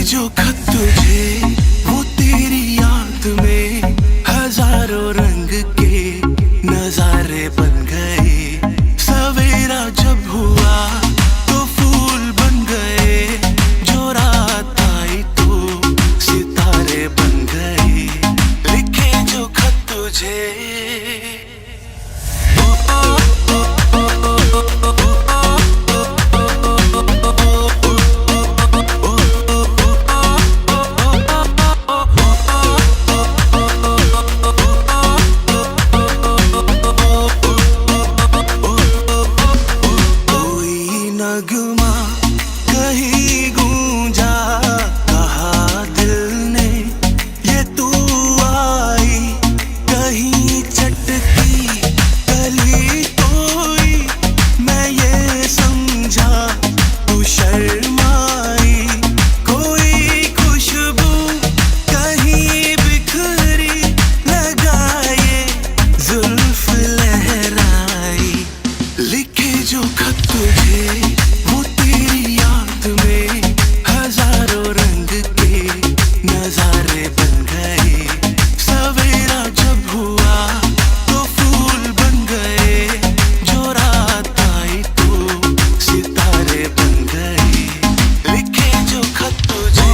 जो खत तुझे वो तेरी याद में हजारों रंग के नजारे बन गए। सवेरा जब हुआ तो फूल बन गए, जो रात आई तो सितारे बन गए। लिखे जो खत तुझे नगमा कहीं गूंजा, कहा दिल ने ये तू आई। कहीं चटकी गली कोई, मैं ये समझा तू शर्माई। कोई खुशबू कहीं बिखरी, लगाए जुल्फ लहराई। लिखे जो खत तुझे वो तेरी याद में हजारों रंग के नजारे बन गए। सवेरा जब हुआ तो फूल बन गए, जो रात आई तो सितारे बन गए। लिखे जो खत तुझे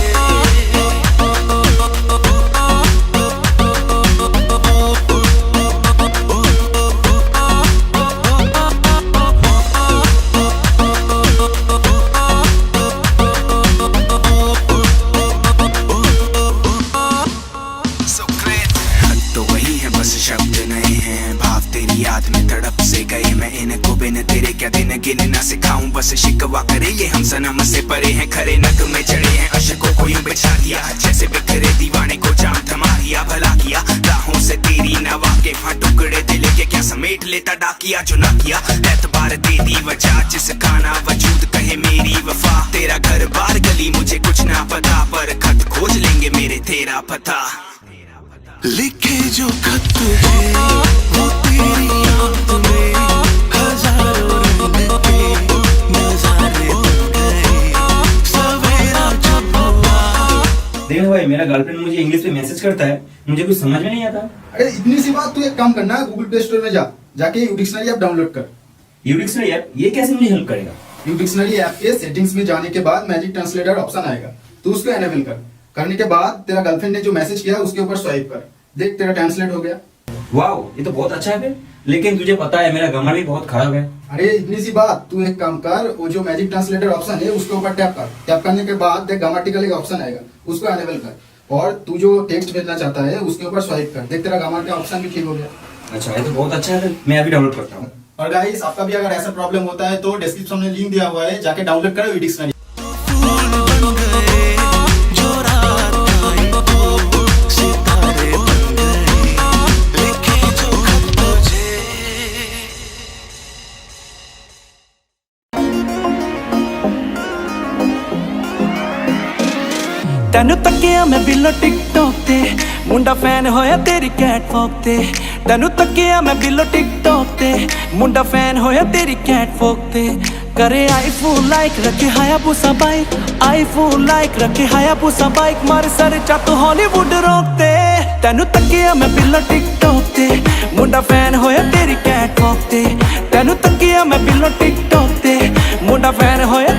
शब्द नहीं हैं, भाव तेरी याद में तड़प से गए। मैं इनको बिन तेरे क्या दिन गिन ना सिखाऊं, बस शिकवा करे ये हम सनम से परे हैं। खरे नग में चढ़े हैं अशकों को यूं बिछा दिया, जैसे बिखरे दीवाने को जाम थमा दिया। भला किया राहों से तेरी नवा के वहाँ टुकड़े दिल के क्या समेट लेता डाकिया। जो ना किया एतबार दे दी वजह, जिसका ना वजूद कहे मेरी वफा। तेरा घर बार गली मुझे कुछ ना पता, पर खत खोज लेंगे मेरे तेरा पता। लिखे जो खत तुझे वो तेरी याद में हजारों रंग के नजारे बन गए। सवेरा जब हुआ। देखो भाई, मेरा गर्लफ्रेंड मुझे इंग्लिश में मैसेज करता है, मुझे कुछ समझ में नहीं आता। अरे इतनी सी बात, तू एक काम करना, गूगल प्ले स्टोर में जाके यू डिक्शनरी ऐप डाउनलोड कर। यू डिक्शनरी ऐप ये कैसे मुझे हेल्प करेगा? यू डिक्शनरी ऐप के सेटिंग्स में जाने के बाद मैजिक ट्रांसलेटर ऑप्शन आएगा, तू उसको एनेबल कर। करने के बाद तेरा गर्लफ्रेंड ने जो मैसेज किया उसके ऊपर स्वाइप कर, देख तेरा ट्रांसलेट हो गया। वाह, ये तो बहुत अच्छा है फिर। लेकिन तुझे पता है मेरा ग्रामर भी बहुत खराब है। अरे इतनी सी बात, तू एक काम कर, वो जो मैजिक ट्रांसलेटर ऑप्शन है उसके ऊपर टैप कर। टैप करने के बाद देख ग्रामेटिकल एक ऑप्शन आएगा, उसको एनेबल कर। और तू जो टेक्स्ट भेजना चाहता है उसके ऊपर स्वाइप कर, देख तेरा ग्रामर का ऑप्शन भी ठीक हो गया। अच्छा, ये तो बहुत अच्छा है फिर, मैं अभी डाउनलोड करता हूँ। और गाइस, आपका भी अगर ऐसा प्रॉब्लम होता है तो डिस्क्रिप्शन में लिंक दिया हुआ है, जाके डाउनलोड करो यू डिक्शनरी। तेनू तकिया मैं बिलो टिकटॉक ते, मुंडा फैन होया तेरी कैटवॉक ते। तेनू तकिया मैं बिलो टिकटॉक ते, मुंडा फैन होया तेरी कैटवॉक ते। करे आईफोन लाइक रखे हायाबुसा बाइक, आईफोन लाइक रखे हायाबुसा बाइक। मार सर चत हॉलीवुड रोकते। तेनू तकिया मैं बिलो टिकटॉक ते, मुंडा फैन होया तेरी कैटवॉक ते। तेनू तकिया मैं बिलो टिकटॉक ते, मुंडा फैन होया